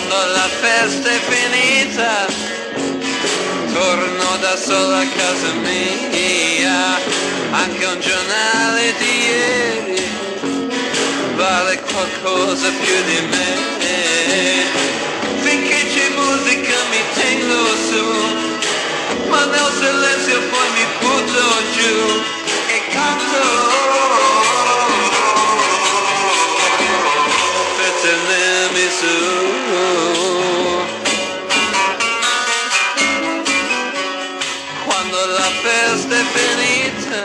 Quando la festa è finita, torno da sola a casa mia. Anche un giornale di ieri vale qualcosa più di me. Finché c'è musica mi tengo su, ma nel silenzio poi mi butto giù e canto per tenermi su. Quando la festa è finita,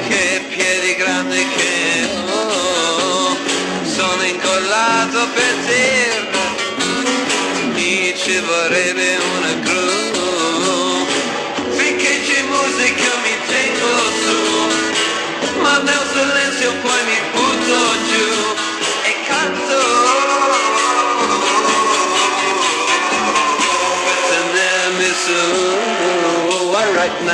che piedi grandi che ho, sono incollato per terra, mi ci vorrebbe una gru. Finché c'è musica mi tengo su, ma nel silenzio poi mi butto giù e canto per tenermi su. Right now.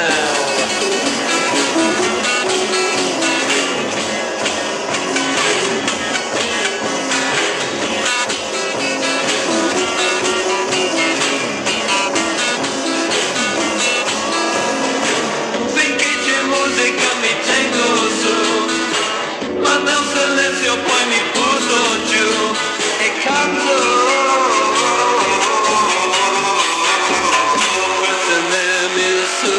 Poi mi butto giù e canto per tenermi su.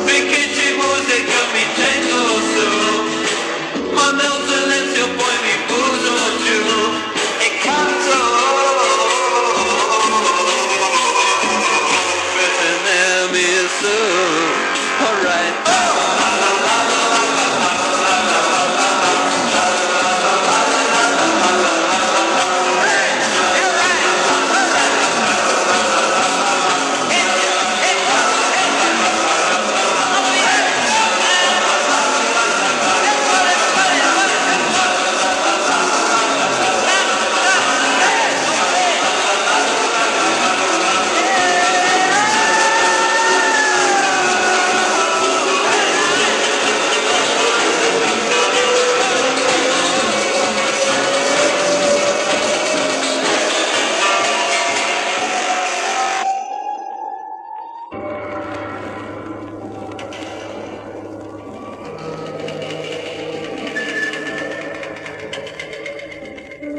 Finché c'è musica mi tengo su, ma nel silenzio poi mi butto giù e canto per tenermi su. Alright.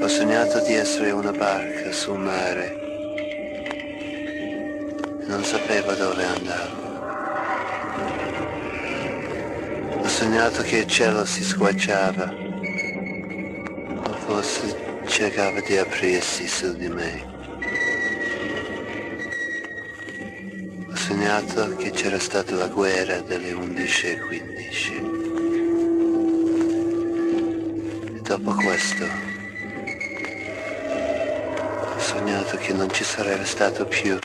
Ho sognato di essere una barca sul mare e non sapevo dove andavo. Ho sognato che il cielo si squarciava o forse cercava di aprirsi su di me. Ho sognato che c'era stata la guerra delle 11 e 15 e dopo questo ho sognato che non ci sarebbe stato più